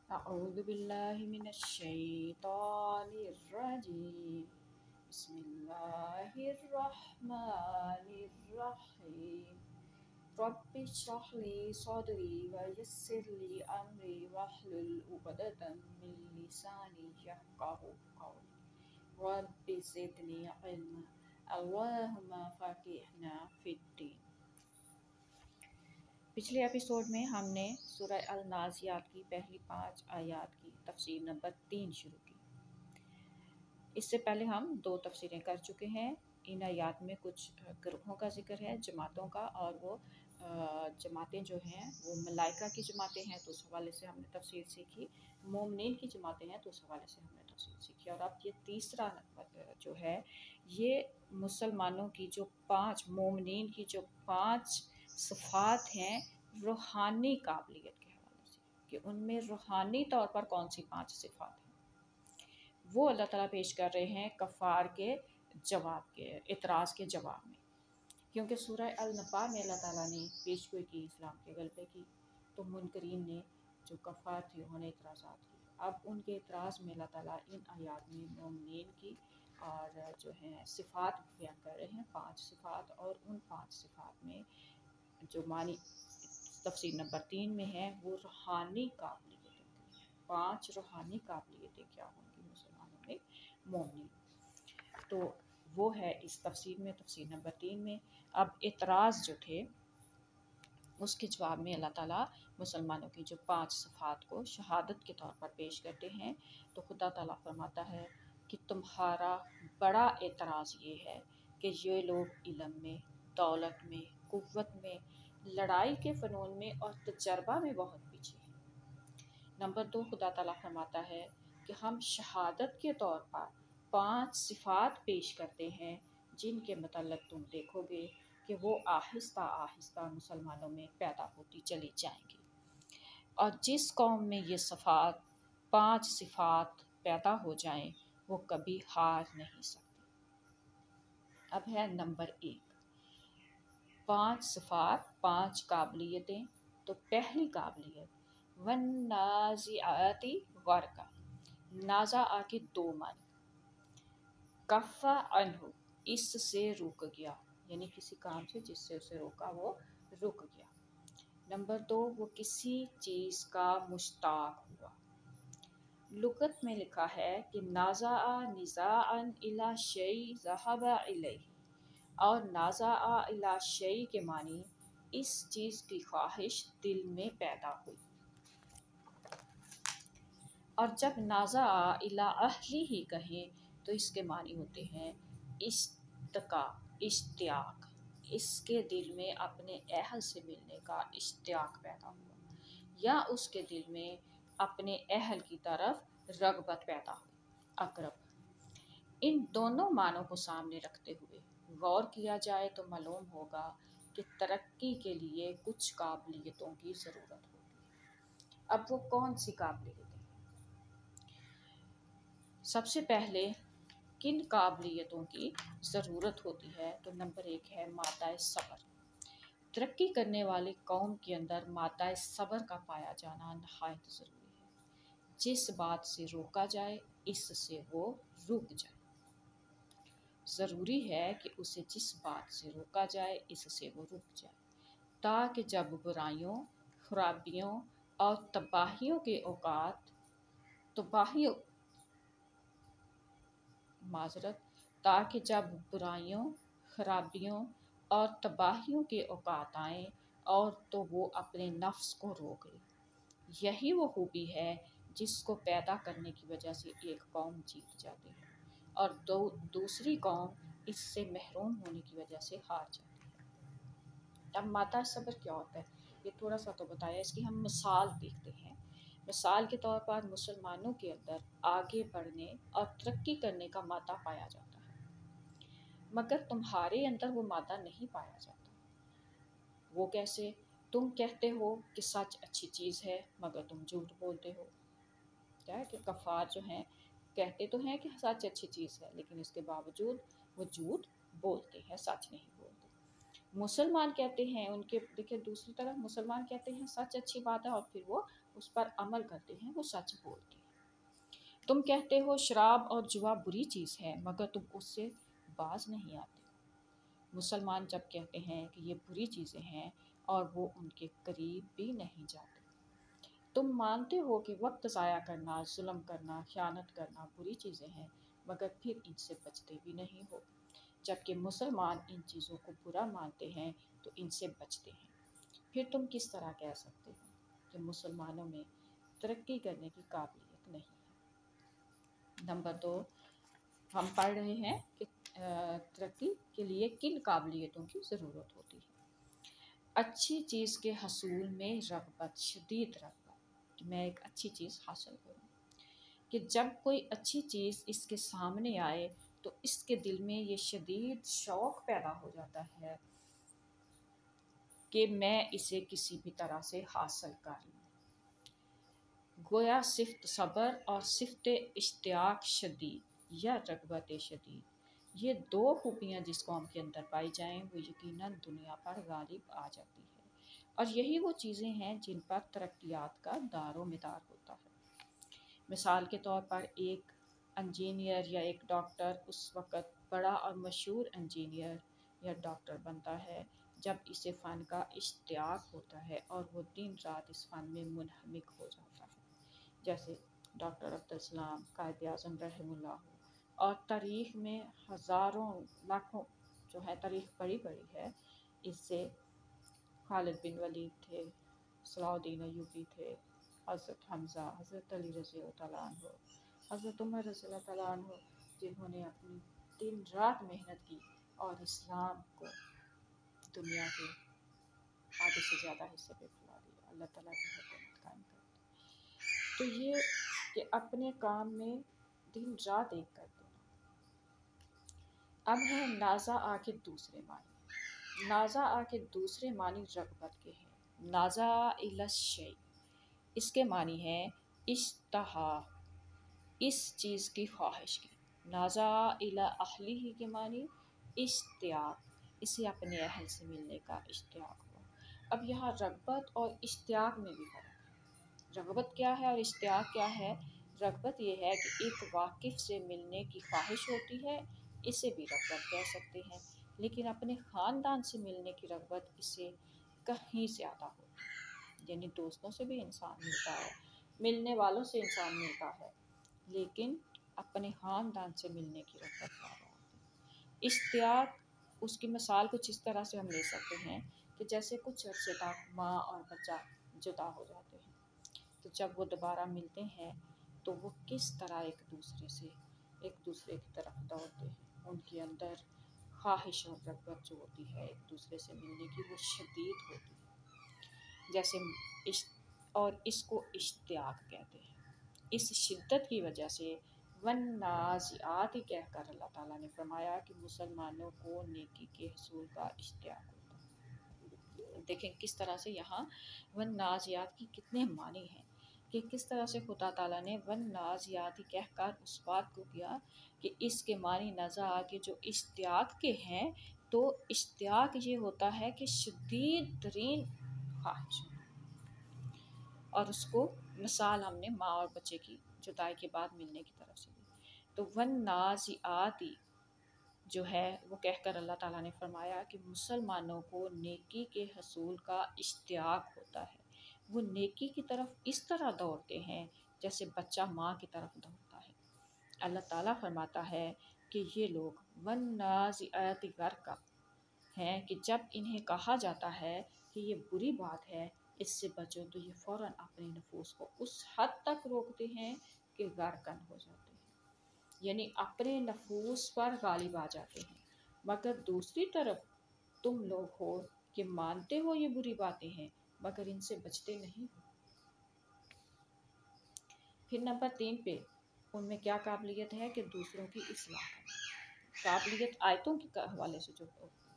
أعوذ بالله من الشيطان الرجيم بسم الله الرحمن الرحيم رب اشرح لي صدري ويسر لي أمري واحلل عقدة من لساني يفقهوا قولي رب زدني علما اللهم فقهنا في الدين۔ پچھلے ایپیسوڈ میں ہم نے سورہ النازعات کی پہلی 5 آیات کی تفسیر نمبر 3 شروع کی۔ اس سے پہلے ہم 2 تفسیریں کر چکے ہیں۔ ان آیات میں کچھ گروہوں کا ذکر ہے، جماعتوں کا، اور وہ جماعتیں جو ہیں وہ ملائکہ کی جماعتیں ہیں تو اس حوالے سے ہم نے تفسیر سیکھی، مومنین کی جماعتیں ہیں تو اس حوالے سے ہم نے تفسیر سیکھی، اور اب یہ تیسرا جو ہے یہ مسلمانوں کی جو 5 مومنین کی جو 5 صفات ہیں روحانی قابلیت کے حوالے سے، کہ ان میں روحانی طور پر کون سی 5 صفات ہیں، وہ اللہ تعالیٰ پیش کر رہے ہیں کفار کے جواب کے اعتراض کے جواب میں۔ کیونکہ سورہ النبا میں اللہ تعالیٰ نے پیش گوئی کی اسلام کے غلبے کی، تو منکرین نے جو کفار تھے انہوں نے اعتراضات کی۔ اب ان کے اعتراض میں اللہ تعالیٰ ان آیات میں مومنین کی اور جو ہیں صفات بیان کر رہے ہیں، 5 صفات، اور ان 5 صفات میں جو معنی تفسیر نمبر 3 میں ہے وہ روحانی قابلیتیں کی، 5 روحانی قابلیتیں کیا ہوں گی مسلمانوں میں، مومنین، تو وہ ہے اس تفسیر میں، تفسیر نمبر 3 میں۔ اب اعتراض جو تھے اس کے جواب میں اللہ تعالیٰ مسلمانوں کی جو 5 صفات کو شہادت کے طور پر پیش کرتے ہیں، تو خدا تعالیٰ فرماتا ہے کہ تمہارا بڑا اعتراض یہ ہے کہ یہ لوگ علم میں، دولت میں، قوت میں، لڑائی کے فنون میں اور تجربہ میں بہت پیچھے ہیں۔ نمبر 2، خدا تعالیٰ فرماتا ہے کہ ہم شہادت کے طور پر 5 صفات پیش کرتے ہیں جن کے متعلق تم دیکھو گے کہ وہ آہستہ آہستہ مسلمانوں میں پیدا ہوتی چلی جائیں گی، اور جس قوم میں یہ 5 صفات پیدا ہو جائیں وہ کبھی ہار نہیں سکتی۔ اب ہے نمبر 1، 5 صفات، 5 قابلیتیں۔ تو پہلی قابلیت وَالنَّازِعَاتِ غَرْقًا، نازعہ کے 2 معنی، کَفَّ عَنْہُ، اس سے رک گیا، یعنی کسی کام سے جس سے اسے روکا وہ رک گیا۔ نمبر 2، وہ کسی چیز کا مشتاق ہوا۔ لغت میں لکھا ہے کہ نازعہ نزاعًا الی شیء ذهب الیہ، اور نازعہ الی شیء کے معنی اس چیز کی خواہش دل میں پیدا ہوئی، اور جب نازعہ الی اہلہ کہیں تو اس کے معنی ہوتے ہیں اشتیاق، اس کے دل میں اپنے اہل سے ملنے کا اشتیاق پیدا ہوا، یا اس کے دل میں اپنے اہل کی طرف رغبت پیدا ہوئی، اقرب۔ ان دونوں معنوں کو سامنے رکھتے ہوئے غور کیا جائے تو معلوم ہوگا کہ ترقی کے لیے کچھ قابلیتوں کی ضرورت ہوگی۔ اب وہ کون سی قابلیتیں؟ سب سے پہلے کن قابلیتوں کی ضرورت ہوتی ہے؟ تو نمبر 1 ہے مادہ صبر۔ ترقی کرنے والی قوم کے اندر مادہ صبر کا پایا جانا نہایت ضروری ہے۔ جس بات سے روکا جائے اس سے وہ رک جائے، ضروری ہے کہ اسے جس بات سے روکا جائے اس سے وہ رک جائے، تاکہ جب برائیوں، خرابیوں اور تباہیوں کے اوقات تاکہ جب برائیوں، خرابیوں اور تباہیوں کے اوقات آئیں اور تو وہ اپنے نفس کو روک لے۔ یہی وہ خوبی ہے جس کو پیدا کرنے کی وجہ سے ایک قوم جیت جاتی ہے اور دوسری قوم اس سے محروم ہونے کی وجہ سے ہار جاتی ہے۔ اب مادہ صبر کیا ہوتا ہے یہ تھوڑا سا تو بتایا، اس کی ہم مثال دیکھتے ہیں۔ مثال کے طور پر مسلمانوں کے اندر آگے بڑھنے اور ترقی کرنے کا مادہ پایا جاتا ہے، مگر تمہارے اندر وہ مادہ نہیں پایا جاتا۔ وہ کیسے؟ تم کہتے ہو کہ سچ اچھی چیز ہے مگر تم جھوٹ بولتے ہو۔ کیا ہے کہ کفار جو ہیں کہتے تو ہیں کہ سچ اچھی چیز ہے لیکن اس کے باوجود وہ جھوٹ بولتے ہیں، سچ نہیں بولتے۔ मुसलमान कहते हैं, उनके देखिए दूसरी तरफ मुसलमान कहते हैं सच अच्छी बात है और फिर वो उस पर अमल करते हैं, वो सच बोलते हैं। तुम कहते हो शराब और जुआ बुरी चीज़ है मगर तुम उससे बाज नहीं आते। मुसलमान जब कहते हैं कि ये बुरी चीज़ें हैं और वो उनके करीब भी नहीं जाते। तुम मानते हो कि वक्त ज़ाया करना, जुल्म करना, ख़यानत करना बुरी चीज़ें हैं मगर फिर इनसे बचते भी नहीं हो। जबकि मुसलमान इन चीज़ों को बुरा मानते हैं तो इनसे बचते हैं। फिर तुम किस तरह कह सकते हो कि मुसलमानों में तरक्की करने की काबिलियत नहीं है। नंबर 2, हम पढ़ रहे हैं कि तरक्की के लिए किन काबिलियतों की ज़रूरत होती है। अच्छी चीज़ के हसूल में रग़बत, शदीद रग़बत, कि मैं एक अच्छी चीज़ हासिल करूँ। कि जब कोई अच्छी चीज़ इसके सामने आए तो इसके दिल में ये शदीद शौक़ पैदा हो जाता है कि मैं इसे किसी भी तरह से हासिल कर लूँ। गोया सिफ्त सब्र और सिफ्त इश्तियाक शदीद या रग़बत शदीद, ये दो खूबियाँ जिस कौम के अंदर पाई जाएं वो यकीनन दुनिया पर गालिब आ जाती है और यही वो चीज़ें हैं जिन पर तरक्यात का दारो मदार होता है। मिसाल के तौर पर एक इंजीनियर या एक डॉक्टर उस वक़्त बड़ा और मशहूर इंजीनियर या डॉक्टर बनता है जब इसे फ़न का इश्तियाक होता है और वो दिन रात इस फ़न में मुनहमिक हो जाता है। जैसे डॉक्टर अब्दुल सलाम, कायद आज़म रहमुल्लाह। और तारीख़ में हज़ारों लाखों जो है तारीख़ बड़ी बड़ी है, इससे खालिद बिन वलीद थे, सलाहुद्दीन अय्यूबी थे, हज़रत हमज़ा, हज़रत अली रज़ी अल्लाह तआला अन्हु, हज़रत उमर रज़ी अल्लाह तआला अन्हु, जिन्होंने अपनी दिन रात मेहनत की और इस्लाम को दुनिया के आधे से ज़्यादा हिस्से पे फैला दिया, अल्लाह ताला की हुकूमत कायम कर दी। तो ये कि अपने काम में दिन रात एक कर देना। अब है नाज़ा आके दूसरे मानी। नाज़ा आके दूसरे मानी रग़बत के हैं। नाज़ा इला शै, इसके मानी है इश्तहा, इस चीज़ की ख्वाहिश की। नाज़ा इला अहलिही के मानी इश्तियाक, इसे अपने अहल से मिलने का इश्तियाक हुआ। अब यहाँ रग़बत और इश्तियाक में भी फ़र्क है। रग़बत क्या है और इश्तियाक क्या है? रग़बत ये है कि एक वाकिफ़ से मिलने की ख्वाहिश होती है, इसे भी रग़बत कह सकते हैं। लेकिन अपने ख़ानदान से मिलने की रग़बत इसे कहीं ज़्यादा होती है। यानी दोस्तों से भी इंसान मिलता है, मिलने वालों से इंसान मिलता है, लेकिन अपने ख़ानदान से मिलने की रग़बत ज़्यादा होती है। इश्तियाक, उसकी मिसाल कुछ इस तरह से हम ले सकते हैं कि जैसे कुछ अरसे तक माँ और बच्चा जुदा हो जाते हैं, तो जब वो दोबारा मिलते हैं तो वो किस तरह एक दूसरे की तरफ दौड़ते हैं। उनके अंदर ख्वाहिश और रग़बत जो होती है एक दूसरे से मिलने की, वो शदीद होती है। जैसे और इसको इश्तियाक कहते हैं। इस शिद्दत की वजह से वन्नाज़िआत ही कहकर अल्लाह ताला ने फरमाया कि मुसलमानों को नेकी के हसूल का इश्तियाक होता है। देखें किस तरह से यहाँ वन्नाज़िआत की कितने मानी हैं कि किस तरह से खुदा ताला ने वन्नाज़िआत ही कहकर उस बात को किया कि इसके मानी नज़ा के जो इश्तियाक के हैं, तो इश्तियाक ये होता है कि शदीद तरीन ख्वाहिश। और उसको मिसाल हमने माँ और बच्चे की जुदाई के बाद मिलने की तरफ से दी। तो वन्नाज़िआती जो है वो कहकर अल्लाह ताला ने फरमाया कि मुसलमानों को नेकी के हसूल का इश्तियाक होता है। वो नेकी की तरफ इस तरह दौड़ते हैं जैसे बच्चा माँ की तरफ दौड़ता है। अल्लाह ताला फरमाता है कि ये लोग वन्नाज़िआती गरक़ा हैं कि जब इन्हें कहा जाता है कि ये बुरी बात है, इससे बचो, तो ये फ़ौरन अपने नफूस को उस हद तक रोकते हैं कि गारकन हो जाते हैं, यानी अपने नफूस पर गालिब आ जाते हैं। मगर दूसरी तरफ तुम लोग हो कि मानते हो ये बुरी बातें हैं मगर इनसे बचते नहीं हो। फिर नंबर 3 पे उनमें क्या काबिलियत है कि दूसरों की इस्लाह करना। काबिलियत आयतों के हवाले से जो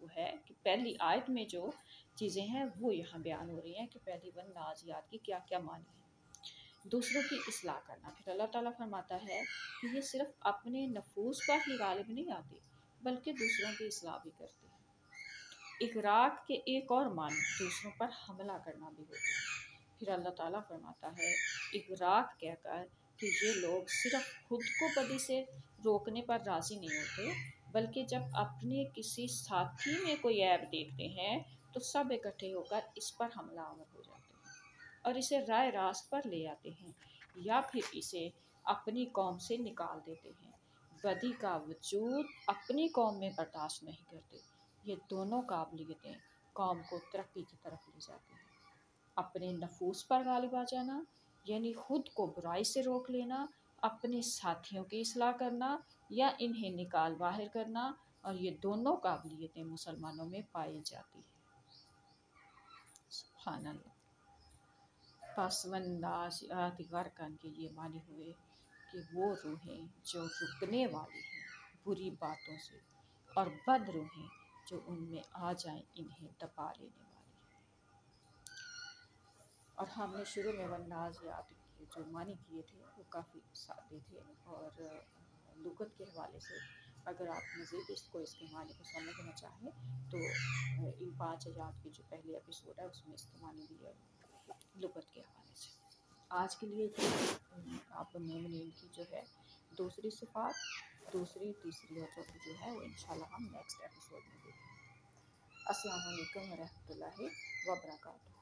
वो है कि पहली आयत में जो चीज़ें हैं वो यहाँ बयान हो रही हैं कि पहली वन्नाज़िआत की क्या क्या मानी है। दूसरों की इस्लाह करना, फिर अल्लाह ताला फरमाता है कि ये सिर्फ अपने नफूस पर ही गालिब नहीं आती बल्कि दूसरों की इस्लाह भी करती है। इगराक के एक और मानी दूसरों पर हमला करना भी होते हैं। फिर अल्लाह ताला फरमाता है इगराक कहकर कि ये लोग सिर्फ खुद को बदी से रोकने पर राज़ी नहीं होते, बल्कि जब अपने किसी साथी में कोई ऐब देखते हैं तो सब इकट्ठे होकर इस पर हमलावर हो जाते हैं और इसे राय रास्त पर ले आते हैं या फिर इसे अपनी कौम से निकाल देते हैं। बदी का वजूद अपनी कौम में बर्दाश्त नहीं करते। ये दोनों काबिलियतें कौम को तरक्की की तरफ ले जाती हैं। अपने नफूस पर गालिब आ जाना यानी खुद को बुराई से रोक लेना, अपने साथियों की इस्लाह करना या इन्हें निकाल बाहर करना, और ये दोनों काबिलियतें मुसलमानों में पाई जाती हैं। सुभान अल्लाह। पासवंदाज़ियात गरकन के ये मानी हुए कि वो रूहें जो रुकने वाली हैं बुरी बातों से, और बद रूहें जो उनमें आ जाएं इन्हें दबा लेने वाली हैं। और हमने शुरू में वन्नाज़ियात के जो मानी किए थे वो काफ़ी सादे थे, और लुगत के हवाले से अगर आप मज़ीद इसके मानी को समझना चाहें तो इन 5 आयात की जो पहले एपिसोड है उसमें इसके मानी भी है लुगत के हवाले से। आज के लिए आप मोमिनीन की जो है दूसरी सिफात, दूसरी, तीसरी और चौथी जो है वो इंशाल्लाह हम नेक्स्ट एपिसोड में देखेंगे। अस्सलाम वालेकुम व रहमतुल्लाहि व बरकातुहू।